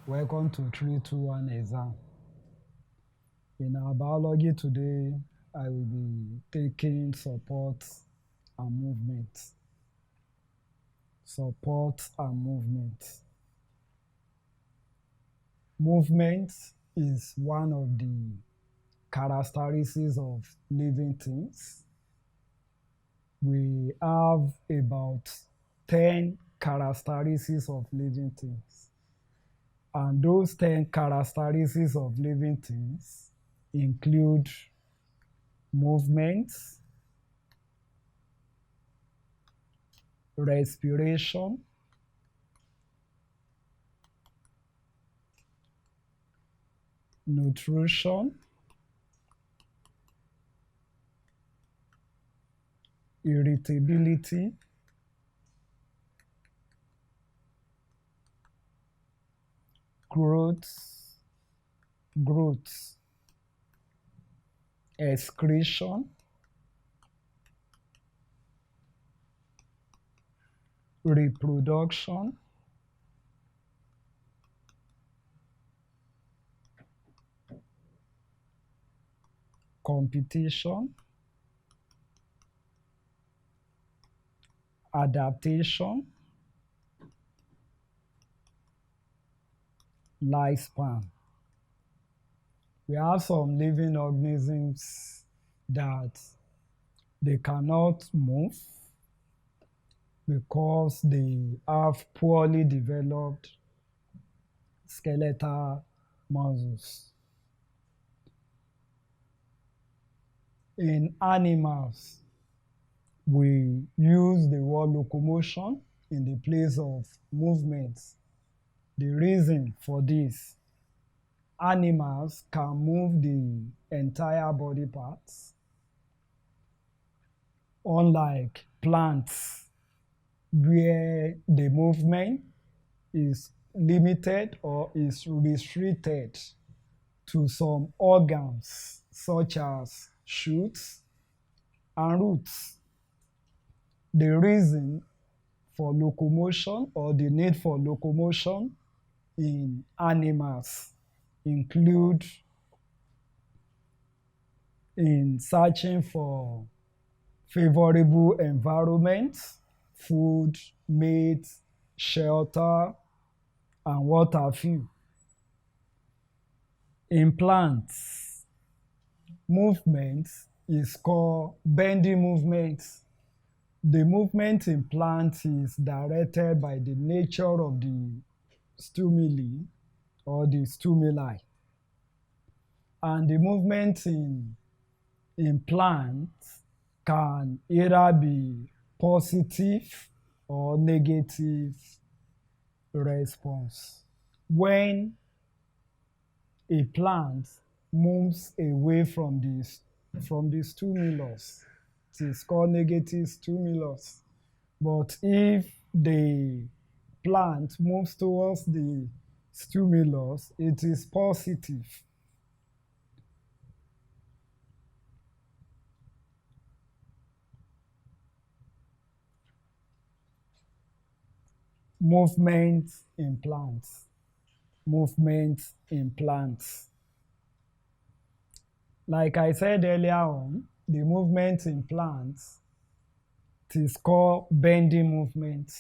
Welcome to 321 exam. In our biology today, I will be taking support and movement. Support and movement. Movement is one of the characteristics of living things. We have about 10 characteristics of living things. And those 10 characteristics of living things include movement, respiration, nutrition, irritability, growth, excretion, reproduction, competition, adaptation, lifespan. We have some living organisms that they cannot move because they have poorly developed skeletal muscles. In animals, we use the word locomotion in the place of movement. The reason for this, animals can move the entire body parts, unlike plants where the movement is limited or is restricted to some organs such as shoots and roots. The reason for locomotion or the need for locomotion in animals include in searching for favorable environment, food, mate, shelter, and what have you. In plants, movement is called bending movement. The movement in plants is directed by the nature of the stimuli or the stimuli. And the movement in plants can either be positive or negative response. When a plant moves away from the stimulus, it is called negative stimulus. But if the plant moves towards the stimulus, it is positive. Movement in plants. Movement in plants. Like I said earlier on, the movement in plants, it is called bending movement.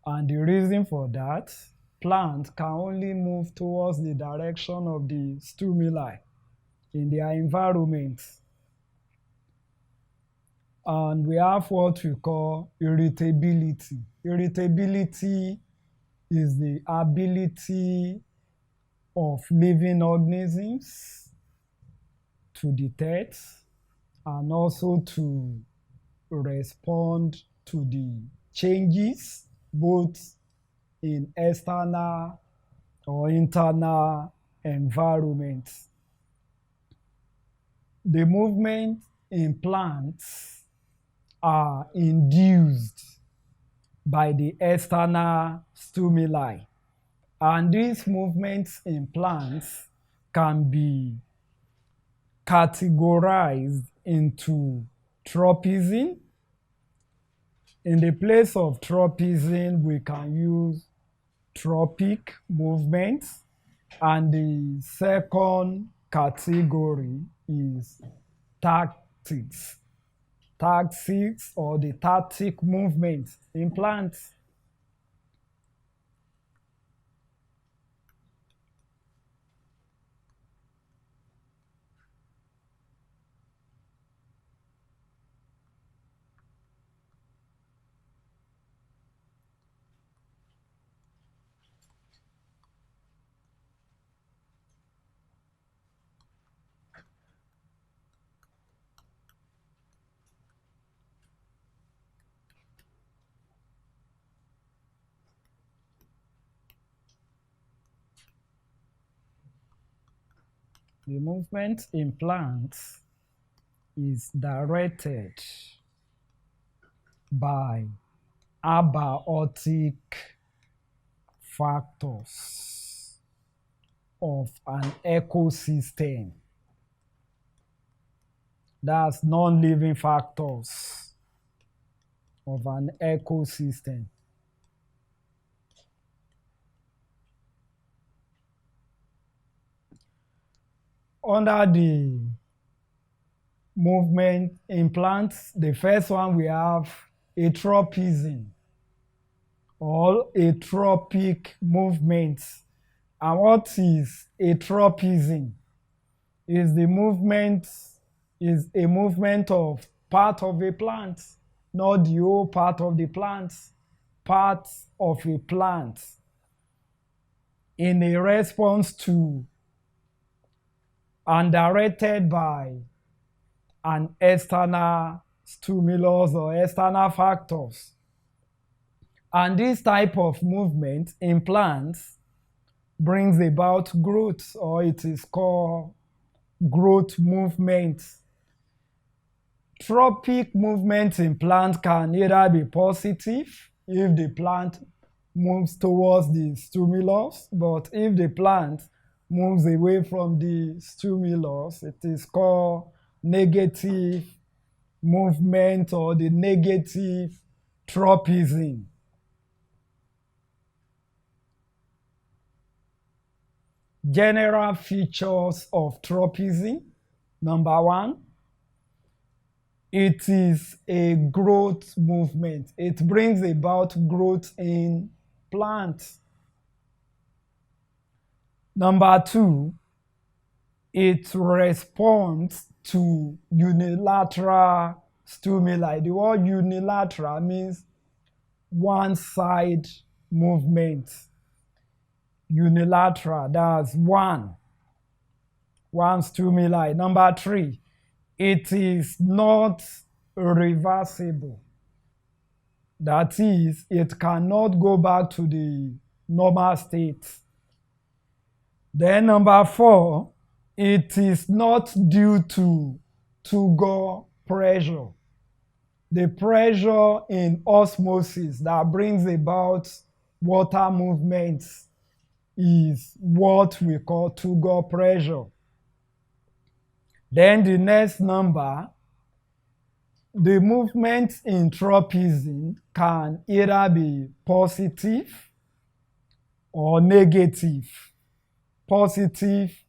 And the reason for that, plants can only move towards the direction of the stimuli in their environment. And we have what we call irritability. Irritability is the ability of living organisms to detect and also to respond to the changes both in external or internal environment. The movement in plants are induced by the external stimuli. And these movements in plants can be categorized into tropism. In the place of tropism, we can use tropic movements, and the second category is tactics. Tactics or the tactic movements in plants. The movement in plants is directed by abiotic factors of an ecosystem. That's non-living factors of an ecosystem. Under the movement in plants, the first one we have Geotropism or geotropic movements. And what is Geotropism? Is a movement of part of a plant, not the whole part of the plant, part of a plant in a response to and directed by an external stimulus or external factors. And this type of movement in plants brings about growth, or it is called growth movement. Tropic movement in plant can either be positive if the plant moves towards the stimulus, but if the plant moves away from the stimulus, it is called negative movement or the negative tropism. General features of tropism. Number one, it is a growth movement. It brings about growth in plants. Number two, it responds to unilateral stimuli. The word unilateral means one-side movement. Unilateral, that's one stimuli. Number three, it is not reversible. That is, it cannot go back to the normal state. Then number four, it is not due to Turgot pressure. The pressure in osmosis that brings about water movements is what we call Turgot pressure. Then the next number, the movement in tropism can either be positive or negative. Positive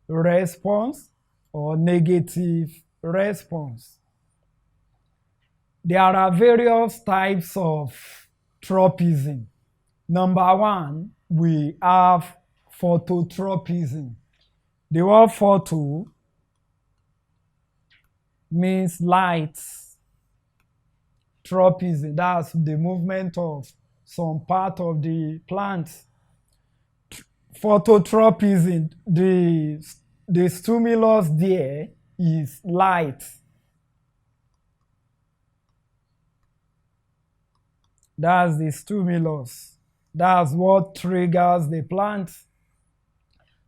response or negative response. There are various types of tropism. Number one, we have phototropism. The word photo means light. Tropism, that's the movement of some part of the plant. Phototropism, the stimulus there is light. That's the stimulus. That's what triggers the plant.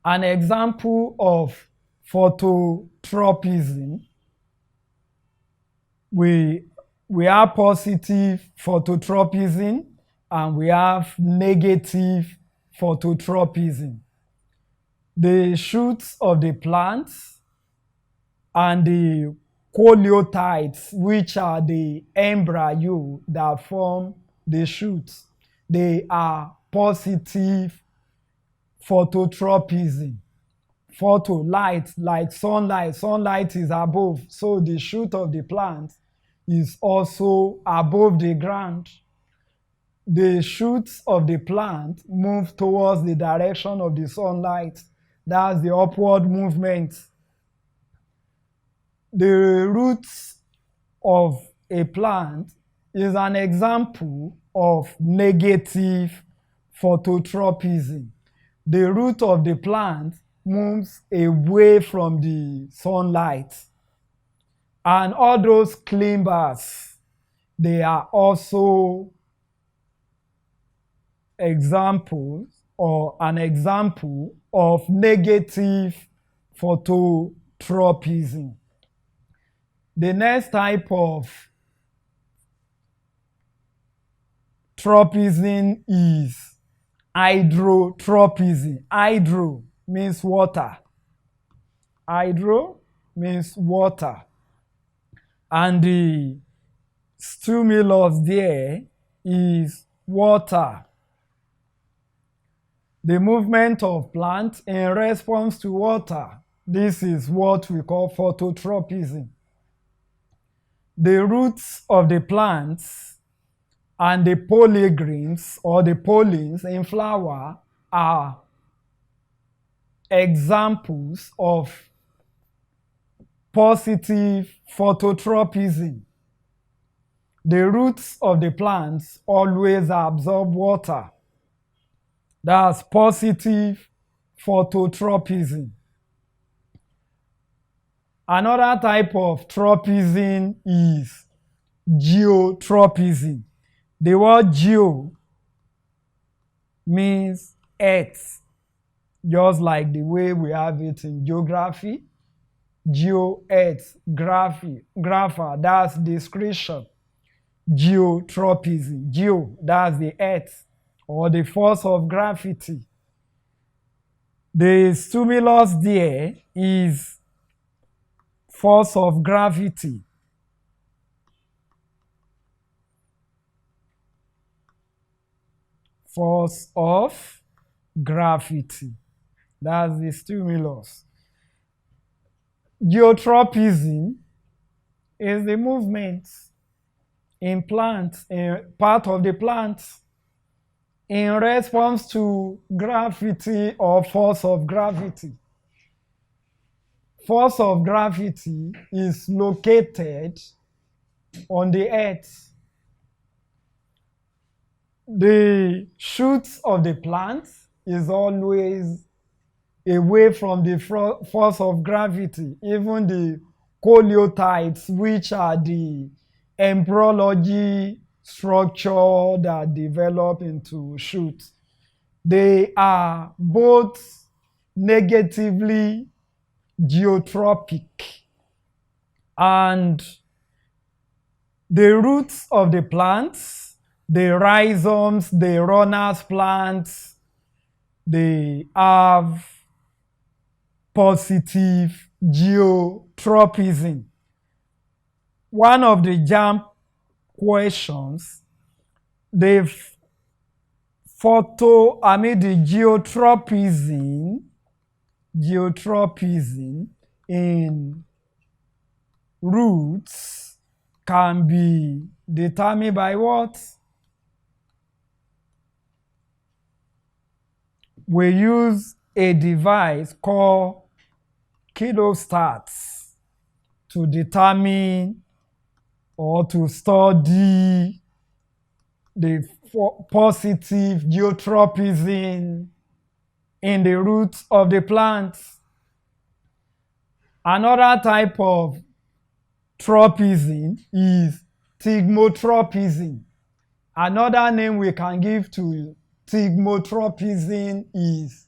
An example of phototropism, we have positive phototropism and we have negative phototropism. The shoots of the plants and the coleotides, which are the embryo that form the shoots, they are positive phototropism. Photo, light, like sunlight. Sunlight is above, so the shoot of the plant is also above the ground. The shoots of the plant move towards the direction of the sunlight. That's the upward movement. The roots of a plant is an example of negative phototropism. The root of the plant moves away from the sunlight. And all those climbers, they are also examples or an example of negative phototropism. The next type of tropism is hydrotropism. Hydro means water. Hydro means water. And the stimulus there is water. The movement of plants in response to water. This is what we call phototropism. The roots of the plants and the polygryns or the pollens in flower are examples of positive phototropism. The roots of the plants always absorb water. That's positive phototropism. Another type of tropism is geotropism. The word geo means earth, just like the way we have it in geography. Geo, earth, grapher, that's description. Geotropism, geo, that's the earth or the force of gravity. The stimulus there is force of gravity. Force of gravity. That's the stimulus. Geotropism is the movement in plants, in part of the plant, in response to gravity or force of gravity. Force of gravity is located on the earth. The shoots of the plant is always away from the force of gravity. Even the coleotides, which are the embryology structure that develop into shoots, they are both negatively geotropic. And the roots of the plants, the rhizomes, the runners plants, they have positive geotropism. One of the JAMB questions, the geotropism in roots can be determined by what? We use a device called kilostats to determine or to study the positive geotropism in the roots of the plants. Another type of tropism is Tigmotropism. Another name we can give to Tigmotropism is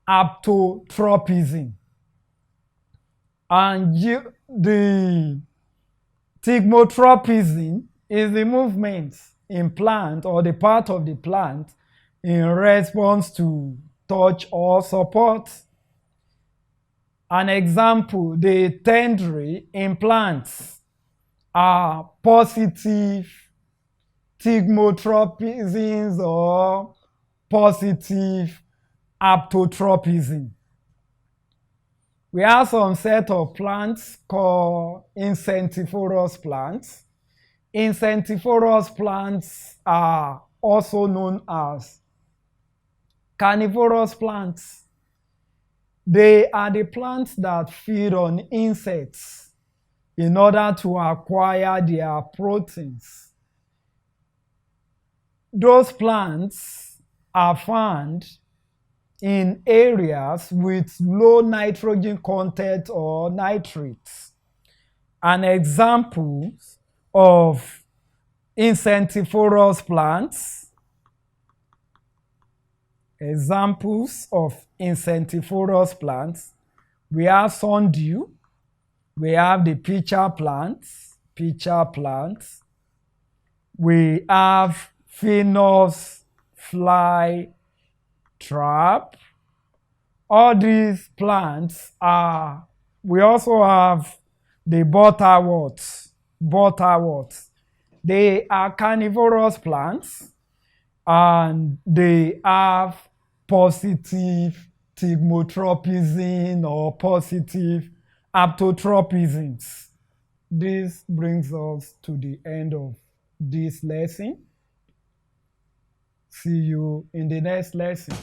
Aptotropism. And the Tigmotropism is the movement in plant or the part of the plant in response to touch or support. An example, the tendrils in plants are positive Tigmotropism or positive Phototropism. We have some set of plants called insectivorous plants. Insectivorous plants are also known as carnivorous plants. They are the plants that feed on insects in order to acquire their proteins. Those plants are found in areas with low nitrogen content or nitrates. An example of insectivorous plants, we have sundew, we have the pitcher plants, we have Phoenix fly trap. All these plants are, we also have the butterworts. They are carnivorous plants and they have positive Tigmotropism or positive Phototropisms. This brings us to the end of this lesson. See you in the next lesson.